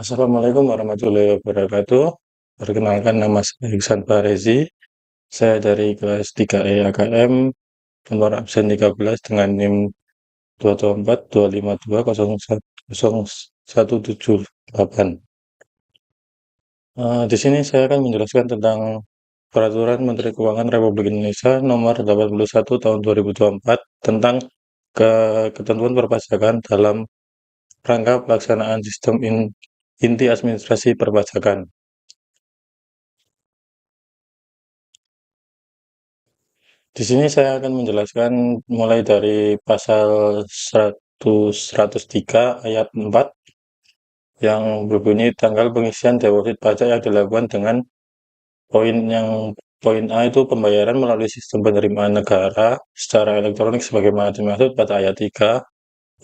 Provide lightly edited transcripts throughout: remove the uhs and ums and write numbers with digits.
Assalamualaikum warahmatullahi wabarakatuh. Perkenalkan nama saya Iksan Farezi. Saya dari kelas 3E AKM, nomor absen 13 dengan NIM 22425201178. Di sini saya akan menjelaskan tentang Peraturan Menteri Keuangan Republik Indonesia Nomor 81 Tahun 2024 tentang ketentuan perpajakan dalam rangka pelaksanaan sistem inti administrasi perpajakan. Di sini saya akan menjelaskan mulai dari pasal 103 ayat 4 yang berbunyi tanggal pengisian deposit pajak yang dilakukan dengan poin A itu pembayaran melalui sistem penerimaan negara secara elektronik sebagaimana dimaksud pada ayat 3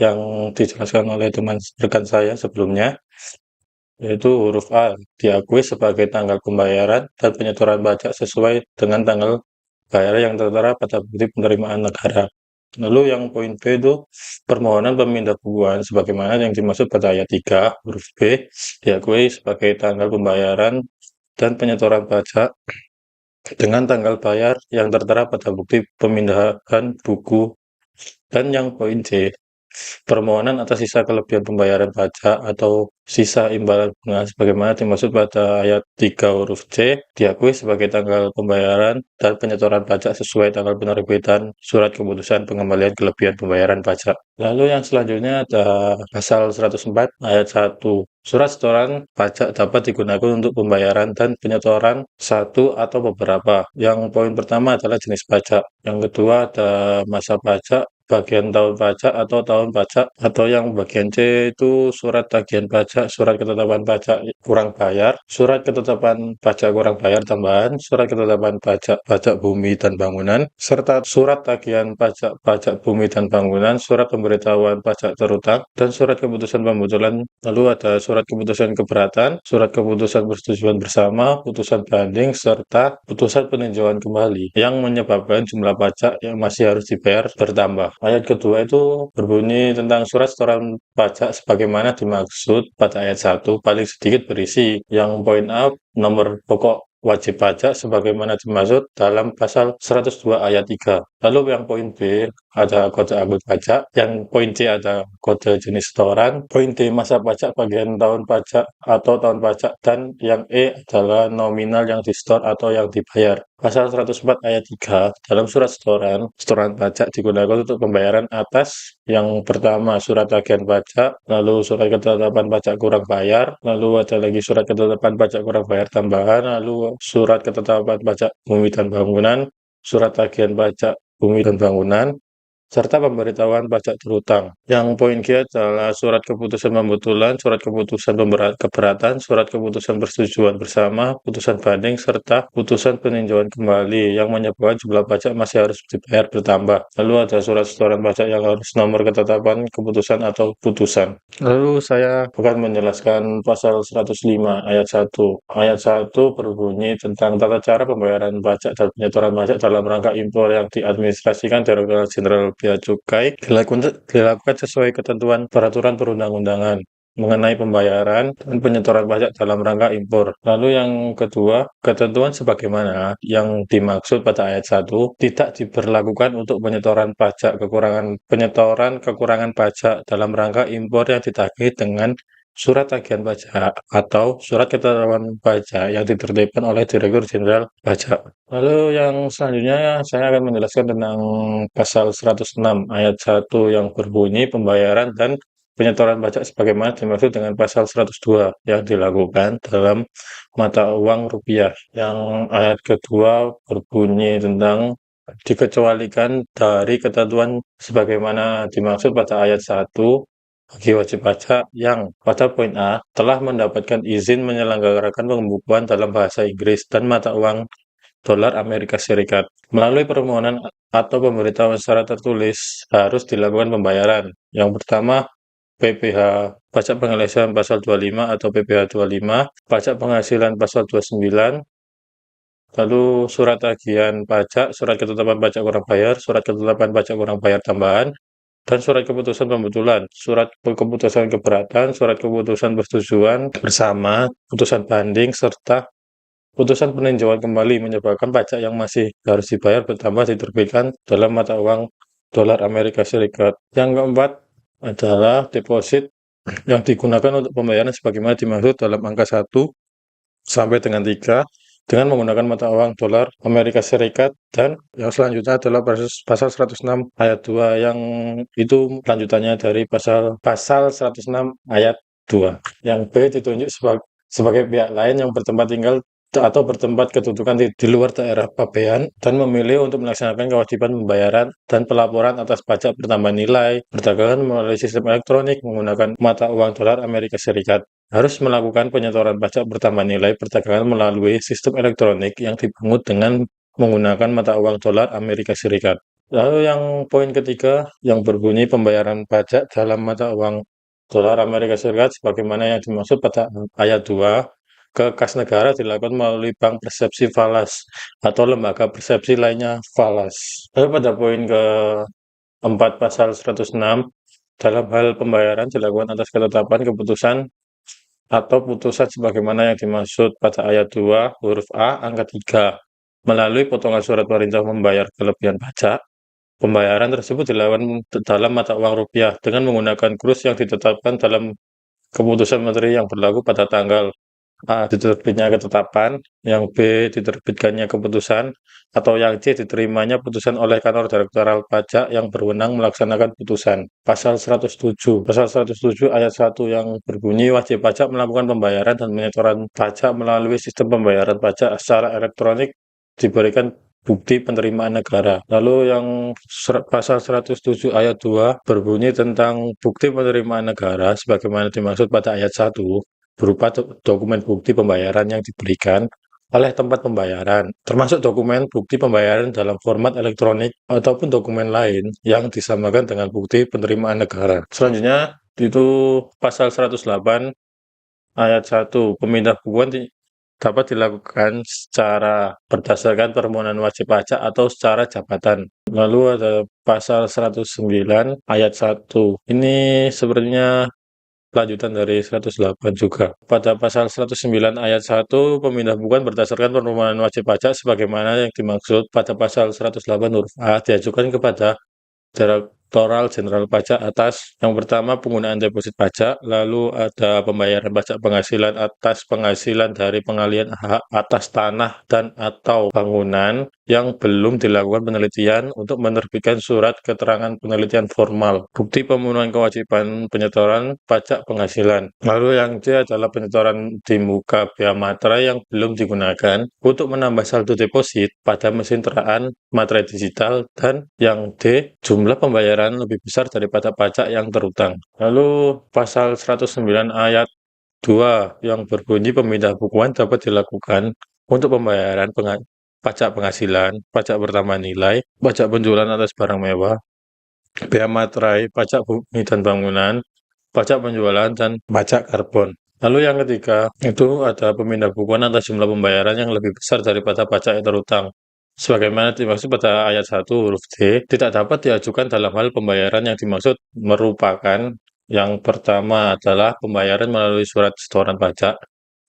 yang dijelaskan oleh teman rekan saya sebelumnya, yaitu huruf A diakui sebagai tanggal pembayaran dan penyetoran pajak sesuai dengan tanggal bayar yang tertera pada bukti penerimaan negara. Lalu yang poin B itu permohonan pemindah bukuan sebagaimana yang dimaksud pada ayat 3 huruf B diakui sebagai tanggal pembayaran dan penyetoran pajak dengan tanggal bayar yang tertera pada bukti pemindahan buku. Dan yang poin C, permohonan atas sisa kelebihan pembayaran pajak atau sisa imbalan bunga sebagaimana dimaksud pada ayat 3 huruf C diakui sebagai tanggal pembayaran dan penyetoran pajak sesuai tanggal penerbitan surat keputusan pengembalian kelebihan pembayaran pajak. Lalu yang selanjutnya ada pasal 104 ayat 1. Surat setoran pajak dapat digunakan untuk pembayaran dan penyetoran satu atau beberapa. Yang poin pertama adalah jenis pajak. Yang kedua ada masa pajak, bagian tahun pajak atau tahun pajak, atau yang bagian C itu surat tagihan pajak, surat ketetapan pajak kurang bayar, surat ketetapan pajak kurang bayar tambahan, surat ketetapan pajak bumi dan bangunan, serta surat tagihan pajak bumi dan bangunan, surat pemberitahuan pajak terutang, dan surat keputusan pembetulan. Lalu ada surat keputusan keberatan, surat keputusan persetujuan bersama, putusan banding, serta putusan peninjauan kembali yang menyebabkan jumlah pajak yang masih harus dibayar bertambah. Ayat kedua itu berbunyi tentang surat setoran pajak sebagaimana dimaksud pada ayat 1 paling sedikit berisi yang poin A nomor pokok wajib pajak sebagaimana dimaksud dalam pasal 102 ayat 3. Lalu yang poin B ada kode akun pajak, yang poin C ada kode jenis setoran, poin D masa pajak bagian tahun pajak atau tahun pajak, dan yang E adalah nominal yang disetor atau yang dibayar. Pasal 104 ayat 3 dalam surat setoran pajak digunakan untuk pembayaran atas yang pertama surat tagihan pajak, lalu surat ketetapan pajak kurang bayar, lalu ada lagi surat ketetapan pajak kurang bayar tambahan, lalu surat ketetapan pajak bumi dan bangunan, surat tagihan pajak bumi dan bangunan, serta pemberitahuan pajak terutang. Yang poin G adalah surat keputusan pembetulan, surat keputusan keberatan, surat keputusan persetujuan bersama, putusan banding, serta putusan peninjauan kembali yang menyebabkan jumlah pajak masih harus dibayar bertambah. Lalu ada surat setoran pajak yang harus nomor ketetapan keputusan atau putusan. Lalu saya akan menjelaskan pasal 105 ayat 1. Ayat 1 berbunyi tentang tata cara pembayaran pajak dan penyetoran pajak dalam rangka impor yang diadministrasikan Direktorat Jenderal Bea Cukai dilakukan sesuai ketentuan peraturan perundang-undangan mengenai pembayaran dan penyetoran pajak dalam rangka impor. Lalu yang kedua, ketentuan sebagaimana yang dimaksud pada ayat 1 tidak diberlakukan untuk penyetoran kekurangan pajak dalam rangka impor yang ditagih dengan surat tagihan pajak atau surat ketetapan pajak yang ditertibkan oleh Direktur Jenderal Pajak. Lalu yang selanjutnya saya akan menjelaskan tentang pasal 106 ayat 1 yang berbunyi pembayaran dan penyetoran pajak sebagaimana dimaksud dengan pasal 102 yang dilakukan dalam mata uang rupiah. Yang ayat kedua berbunyi tentang dikecualikan dari ketentuan sebagaimana dimaksud pada ayat 1 bagi wajib pajak yang pada poin A telah mendapatkan izin menyelenggarakan pembukuan dalam bahasa Inggris dan mata uang dolar Amerika Serikat. Melalui permohonan atau pemberitahuan secara tertulis harus dilakukan pembayaran. Yang pertama, PPh pajak penghasilan pasal 25 atau PPh 25, pajak penghasilan pasal 29, lalu surat tagihan pajak, surat ketetapan pajak kurang bayar, surat ketetapan pajak kurang bayar tambahan, dan surat keputusan pembetulan, surat keputusan keberatan, surat keputusan persetujuan bersama, putusan banding, serta putusan peninjauan kembali menyebabkan pajak yang masih harus dibayar bertambah diterbitkan dalam mata uang dolar Amerika Serikat. Yang keempat adalah deposit yang digunakan untuk pembayaran sebagaimana dimaksud dalam angka 1 sampai dengan 3 dengan menggunakan mata uang dolar Amerika Serikat, dan yang selanjutnya adalah pasal 106 ayat 2 yang itu lanjutannya dari pasal 106 ayat 2. Yang B ditunjuk sebagai pihak lain yang bertempat tinggal atau bertempat kedudukan di luar daerah pabean dan memilih untuk melaksanakan kewajiban pembayaran dan pelaporan atas pajak pertambahan nilai perdagangan melalui sistem elektronik menggunakan mata uang dolar Amerika Serikat harus melakukan penyetoran pajak pertambahan nilai perdagangan melalui sistem elektronik yang dipungut dengan menggunakan mata uang dolar Amerika Serikat. Lalu yang poin ketiga yang berbunyi pembayaran pajak dalam mata uang dolar Amerika Serikat sebagaimana yang dimaksud pada ayat 2 ke kas negara dilakukan melalui bank persepsi falas atau lembaga persepsi lainnya falas. Lalu pada poin keempat pasal 106 dalam hal pembayaran dilakukan atas ketetapan keputusan atau putusan sebagaimana yang dimaksud pada ayat 2 huruf A angka 3 melalui potongan surat perintah membayar kelebihan pajak. Pembayaran tersebut dilakukan dalam mata uang rupiah dengan menggunakan kurs yang ditetapkan dalam keputusan menteri yang berlaku pada tanggal A. Diterbitnya ketetapan, yang B. Diterbitkannya keputusan, atau yang C. Diterimanya putusan oleh kantor direktoral pajak yang berwenang melaksanakan putusan. Pasal 107 ayat 1 yang berbunyi wajib pajak melakukan pembayaran dan penyetoran pajak melalui sistem pembayaran pajak secara elektronik diberikan bukti penerimaan negara. Lalu yang pasal 107 ayat 2 berbunyi tentang bukti penerimaan negara sebagaimana dimaksud pada ayat 1 berupa dokumen bukti pembayaran yang diberikan oleh tempat pembayaran, termasuk dokumen bukti pembayaran dalam format elektronik ataupun dokumen lain yang disamakan dengan bukti penerimaan negara. Selanjutnya, itu pasal 108 ayat 1, pemindah bukuan dapat dilakukan secara berdasarkan permohonan wajib pajak atau secara jabatan. Lalu ada pasal 109 ayat 1. Ini sebenarnya lanjutan dari 108 juga. Pada pasal 109 ayat 1, pemindah bukuan berdasarkan permohonan wajib pajak sebagaimana yang dimaksud pada pasal 108 huruf A diajukan kepada Direktoral Jenderal Pajak atas yang pertama penggunaan deposit pajak, lalu ada pembayaran pajak penghasilan atas penghasilan dari pengalihan hak atas tanah dan atau bangunan yang belum dilakukan penelitian untuk menerbitkan surat keterangan penelitian formal, bukti pemenuhan kewajiban penyetoran pajak penghasilan. Lalu yang C adalah penyetoran di muka bea materai yang belum digunakan untuk menambah saldo deposit pada mesin teraan materai digital, dan yang D jumlah pembayaran lebih besar daripada pajak yang terutang. Lalu pasal 109 ayat 2 yang berbunyi pemindah bukuan dapat dilakukan untuk pembayaran pajak penghasilan, pajak pertambahan nilai, pajak penjualan atas barang mewah, bea materai, pajak bumi dan bangunan, pajak penjualan, dan pajak karbon. Lalu yang ketiga, itu ada pemindah bukuan atas jumlah pembayaran yang lebih besar daripada pajak yang terutang. Sebagaimana dimaksud pada ayat 1 huruf D, tidak dapat diajukan dalam hal pembayaran yang dimaksud merupakan yang pertama adalah pembayaran melalui surat setoran pajak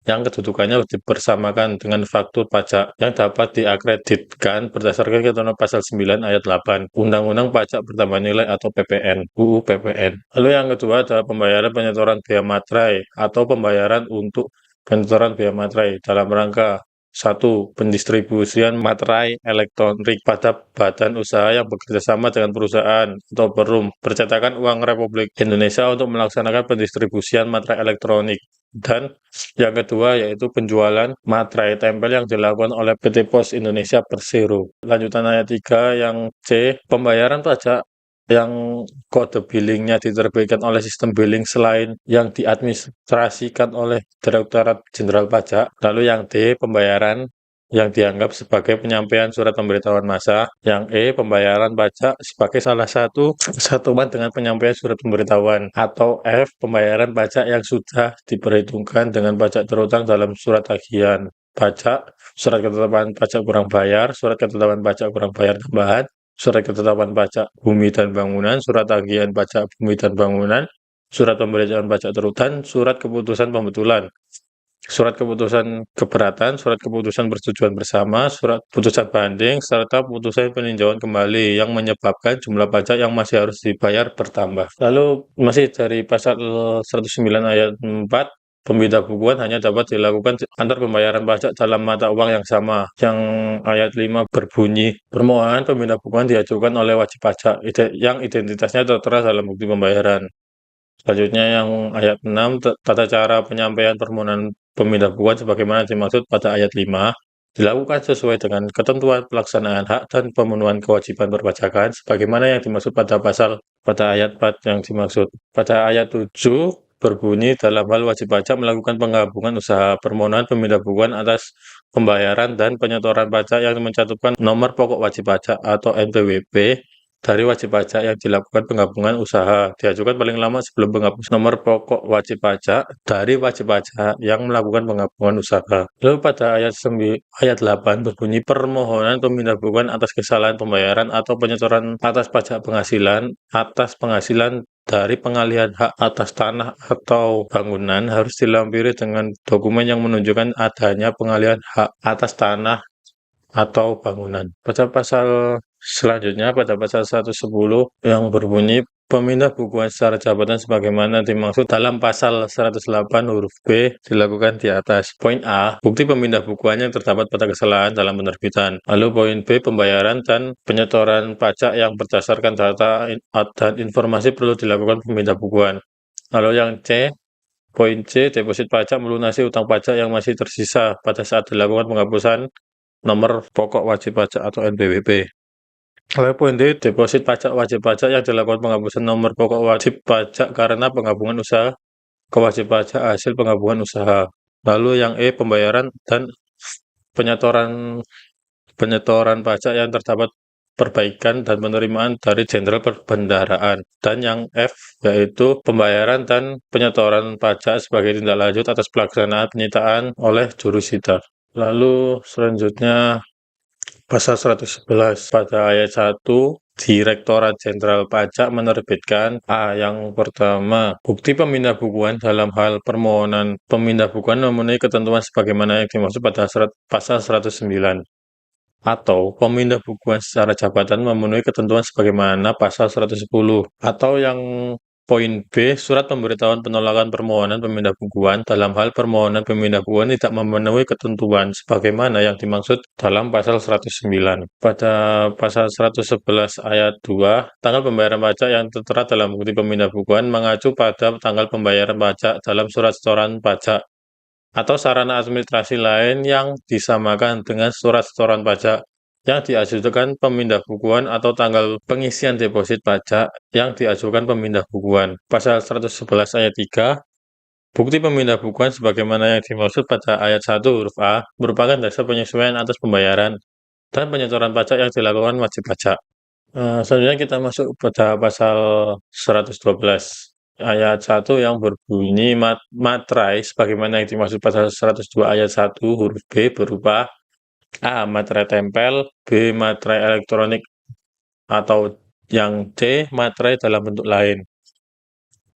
yang kedudukannya dipersamakan dengan faktur pajak yang dapat diakreditkan berdasarkan ketentuan pasal 9 ayat 8 Undang-Undang Pajak Pertambahan Nilai atau PPN, UU PPN. Lalu yang kedua adalah pembayaran penyetoran bea materai atau pembayaran untuk penyetoran bea materai dalam rangka 1. Pendistribusian materai elektronik pada badan usaha yang bekerja sama dengan perusahaan atau perum percetakan uang Republik Indonesia untuk melaksanakan pendistribusian materai elektronik. Dan yang kedua yaitu penjualan materai tempel yang dilakukan oleh PT Pos Indonesia Persero. Lanjutan ayat 3 yang C, pembayaran pajak yang kode billingnya diterbitkan oleh sistem billing selain yang diadministrasikan oleh Direktorat Jenderal Pajak. Lalu yang D, pembayaran yang dianggap sebagai penyampaian surat pemberitahuan massa. Yang E, pembayaran pajak sebagai salah satu satuan dengan penyampaian surat pemberitahuan. Atau F, pembayaran pajak yang sudah diperhitungkan dengan pajak terutang dalam surat tagihan pajak, surat ketetapan pajak kurang bayar, surat ketetapan pajak kurang bayar tambahan, surat ketetapan pajak bumi dan bangunan, surat tagihan pajak bumi dan bangunan, surat pemberitahuan pajak terhutang, surat keputusan pembetulan, surat keputusan keberatan, surat keputusan persetujuan bersama, surat putusan banding, serta putusan peninjauan kembali yang menyebabkan jumlah pajak yang masih harus dibayar bertambah. Lalu masih dari pasal 109 ayat 4, pembeda bukuan hanya dapat dilakukan antar pembayaran pajak dalam mata uang yang sama. Yang ayat 5 berbunyi, permohonan pembeda bukuan diajukan oleh wajib pajak yang identitasnya tertera dalam bukti pembayaran. Selanjutnya yang ayat 6, tata cara penyampaian permohonan pemindah bukuan sebagaimana dimaksud pada ayat 5 dilakukan sesuai dengan ketentuan pelaksanaan hak dan pemenuhan kewajiban perpajakan sebagaimana yang dimaksud pada ayat 4 yang dimaksud. Pada ayat 7 berbunyi dalam hal wajib pajak melakukan penggabungan usaha permohonan pemindah bukuan atas pembayaran dan penyetoran pajak yang mencantumkan nomor pokok wajib pajak atau NPWP dari wajib pajak yang dilakukan penggabungan usaha diajukan paling lama sebelum penghapus nomor pokok wajib pajak dari wajib pajak yang melakukan penggabungan usaha. Lalu pada ayat 8 berbunyi permohonan pemindah bukuan atas kesalahan pembayaran atau penyetoran atas pajak penghasilan dari pengalihan hak atas tanah atau bangunan harus dilampiri dengan dokumen yang menunjukkan adanya pengalihan hak atas tanah atau bangunan. Pada pasal selanjutnya, pada pasal 110 yang berbunyi pemindah bukuan secara jabatan sebagaimana dimaksud dalam pasal 108 huruf B dilakukan di atas. Poin A, bukti pemindah bukuan yang terdapat pada kesalahan dalam penerbitan. Lalu poin B, pembayaran dan penyetoran pajak yang berdasarkan data dan informasi perlu dilakukan pemindah bukuan. Lalu yang C, poin C, deposit pajak melunasi utang pajak yang masih tersisa pada saat dilakukan penghapusan nomor pokok wajib pajak atau NPWP. Lalu poin D, deposit pajak wajib pajak yang dilakukan penghapusan nomor pokok wajib pajak karena penggabungan usaha ke wajib pajak hasil penggabungan usaha. Lalu yang E, pembayaran dan penyetoran pajak yang terdapat perbaikan dan penerimaan dari Jenderal Perbendaharaan. Dan yang F, yaitu pembayaran dan penyetoran pajak sebagai tindak lanjut atas pelaksanaan penyitaan oleh jurusita. Lalu selanjutnya pasal 111 pada ayat 1, Direktorat Jenderal Pajak menerbitkan yang pertama, bukti pemindah bukuan dalam hal permohonan pemindah bukuan memenuhi ketentuan sebagaimana yang dimaksud pada pasal 109 atau pemindah bukuan secara jabatan memenuhi ketentuan sebagaimana pasal 110 atau yang poin B, surat pemberitahuan penolakan permohonan pemindah bukuan dalam hal permohonan pemindah bukuan tidak memenuhi ketentuan sebagaimana yang dimaksud dalam pasal 109. Pada pasal 111 ayat 2, tanggal pembayaran pajak yang tertera dalam bukti pemindah bukuan mengacu pada tanggal pembayaran pajak dalam surat setoran pajak atau sarana administrasi lain yang disamakan dengan surat setoran pajak yang diajukan pemindah bukuan atau tanggal pengisian deposit pajak yang diajukan pemindah bukuan. Pasal 111 ayat 3, bukti pemindah bukuan sebagaimana yang dimaksud pada ayat 1 huruf A merupakan dasar penyesuaian atas pembayaran dan penyetoran pajak yang dilakukan wajib pajak. Selanjutnya kita masuk pada pasal 112 ayat 1 yang berbunyi materai sebagaimana yang dimaksud pasal 102 ayat 1 huruf B berupa A, materai tempel, B, materai elektronik, atau yang C, materai dalam bentuk lain.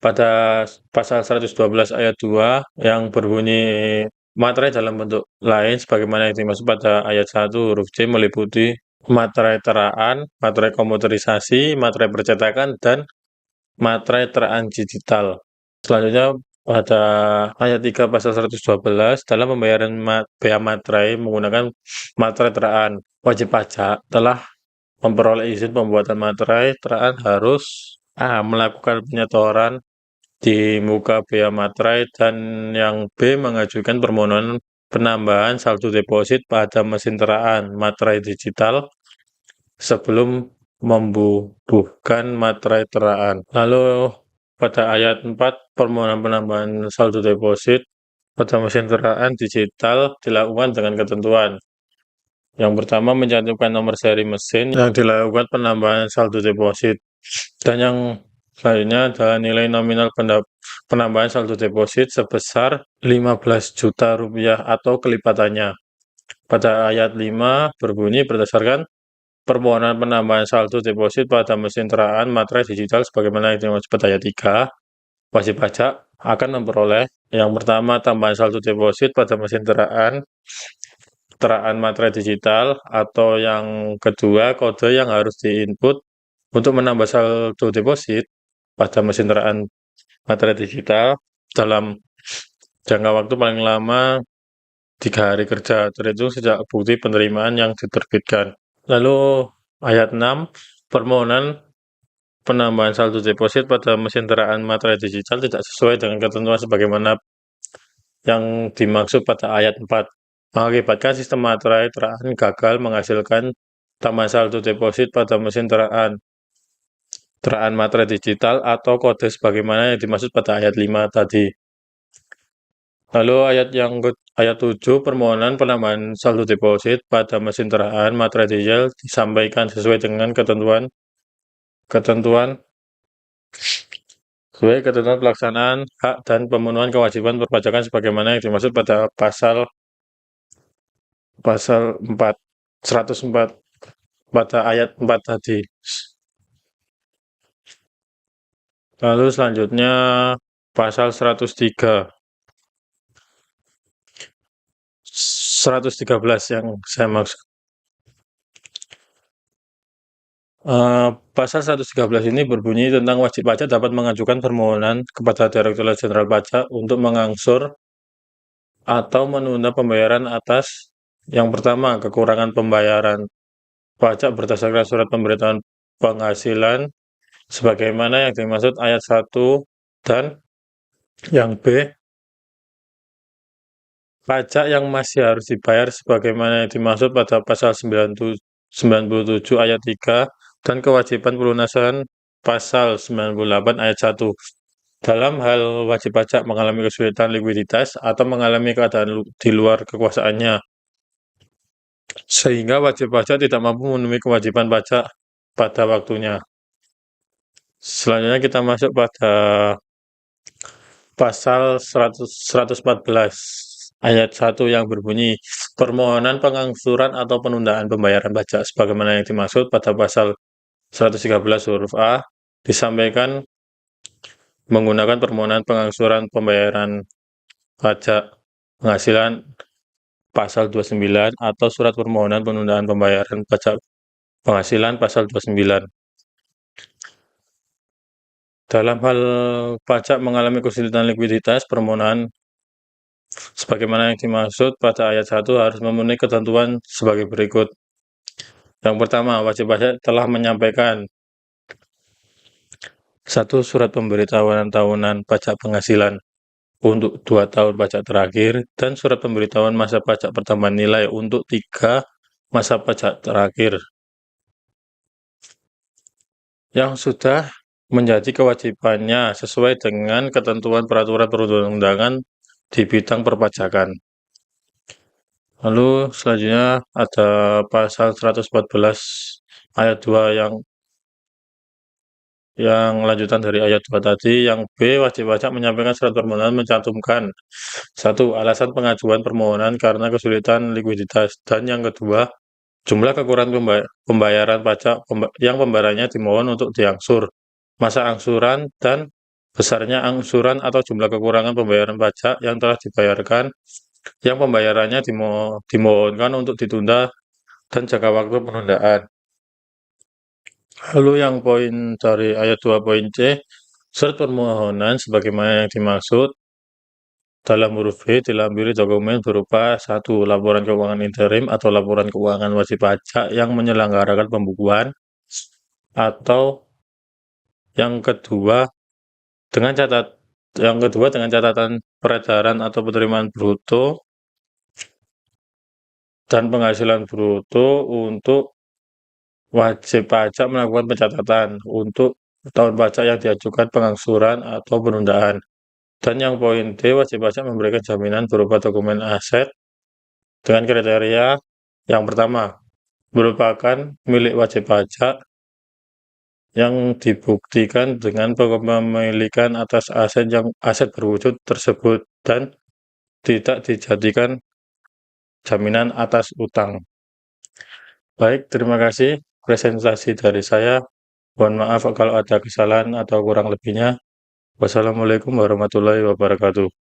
Pada pasal 112 ayat 2 yang berbunyi materai dalam bentuk lain sebagaimana yang dimaksud pada ayat 1 huruf C meliputi materai teraan, materai komputerisasi, materai percetakan, dan materai teraan digital. Selanjutnya pada ayat 3 pasal 112 dalam pembayaran bea materai menggunakan materai teraan, wajib pajak telah memperoleh izin pembuatan materai teraan harus A, melakukan penyetoran di muka bea materai, dan yang B, mengajukan permohonan penambahan saldo deposit pada mesin teraan materai digital sebelum membubuhkan materai teraan. Lalu pada ayat 4, permohonan penambahan saldo deposit pada mesin teraan digital dilakukan dengan ketentuan. Yang pertama, mencantumkan nomor seri mesin yang dilakukan penambahan saldo deposit. Dan yang selanjutnya adalah nilai nominal penambahan saldo deposit sebesar 15 juta rupiah atau kelipatannya. Pada ayat 5 berbunyi berdasarkan permohonan penambahan saldo deposit pada mesin teraan materai digital sebagaimana yang dimaksud pada ayat 3, wajib pajak akan memperoleh yang pertama tambahan saldo deposit pada mesin teraan materai digital, atau yang kedua kode yang harus diinput untuk menambah saldo deposit pada mesin teraan materai digital dalam jangka waktu paling lama 3 hari kerja terhitung sejak bukti penerimaan yang diterbitkan. Lalu ayat 6, permohonan penambahan saldo deposit pada mesin teraan materai digital tidak sesuai dengan ketentuan sebagaimana yang dimaksud pada ayat 4, mengakibatkan sistem materai teraan gagal menghasilkan tambahan saldo deposit pada mesin teraan materai digital atau kode sebagaimana yang dimaksud pada ayat 5 tadi. Lalu ayat 7, permohonan penambahan saldo deposit pada mesin teraan materai digital disampaikan sesuai dengan ketentuan pelaksanaan hak dan pemenuhan kewajiban perpajakan sebagaimana yang dimaksud pada pasal 104 pada ayat 4 tadi. Lalu selanjutnya pasal 113 yang saya maksud. Pasal 113 ini berbunyi tentang wajib pajak dapat mengajukan permohonan kepada Direktorat Jenderal Pajak untuk mengangsur atau menunda pembayaran atas yang pertama, kekurangan pembayaran pajak berdasarkan surat pemberitahuan penghasilan sebagaimana yang dimaksud ayat 1, dan yang B, pajak yang masih harus dibayar sebagaimana yang dimaksud pada pasal 97 ayat 3 dan kewajiban pelunasan pasal 98 ayat 1. Dalam hal wajib pajak mengalami kesulitan likuiditas atau mengalami keadaan di luar kekuasaannya, sehingga wajib pajak tidak mampu memenuhi kewajiban pajak pada waktunya. Selanjutnya kita masuk pada pasal 114 ayat 1 yang berbunyi, permohonan pengangsuran atau penundaan pembayaran pajak sebagaimana yang dimaksud pada pasal 113 huruf A disampaikan menggunakan permohonan pengangsuran pembayaran pajak penghasilan pasal 29 atau surat permohonan penundaan pembayaran pajak penghasilan pasal 29. Dalam hal pajak mengalami kesulitan likuiditas, permohonan sebagaimana yang dimaksud pada ayat 1 harus memenuhi ketentuan sebagai berikut. Yang pertama, wajib pajak telah menyampaikan 1. Surat pemberitahuan tahunan pajak penghasilan untuk 2 tahun pajak terakhir dan surat pemberitahuan masa pajak pertambahan nilai untuk 3 masa pajak terakhir yang sudah menjadi kewajibannya sesuai dengan ketentuan peraturan perundang-undangan di bidang perpajakan. Lalu selanjutnya ada pasal 114 ayat 2 yang lanjutan dari ayat 2 tadi. Yang B, wajib pajak menyampaikan surat permohonan mencantumkan 1. Alasan pengajuan permohonan karena kesulitan likuiditas, dan yang kedua, jumlah kekurangan pembayaran pajak yang pembayarannya dimohon untuk diangsur, masa angsuran, dan besarnya angsuran atau jumlah kekurangan pembayaran pajak yang telah dibayarkan yang pembayarannya dimohonkan untuk ditunda, dan jangka waktu penundaan. Lalu yang poin dari ayat 2 poin C, surat permohonan sebagaimana yang dimaksud dalam huruf B dilampiri dokumen berupa 1. Laporan keuangan interim atau laporan keuangan wajib pajak yang menyelenggarakan pembukuan, atau yang kedua dengan catatan peredaran atau penerimaan bruto dan penghasilan bruto untuk wajib pajak melakukan pencatatan untuk tahun pajak yang diajukan pengangsuran atau penundaan. Dan yang poin D, wajib pajak memberikan jaminan berupa dokumen aset dengan kriteria yang pertama, merupakan milik wajib pajak yang dibuktikan dengan kepemilikan atas aset berwujud tersebut dan tidak dijadikan jaminan atas utang. Baik, terima kasih. presentasi dari saya. Mohon maaf kalau ada kesalahan atau kurang lebihnya. Wassalamualaikum warahmatullahi wabarakatuh.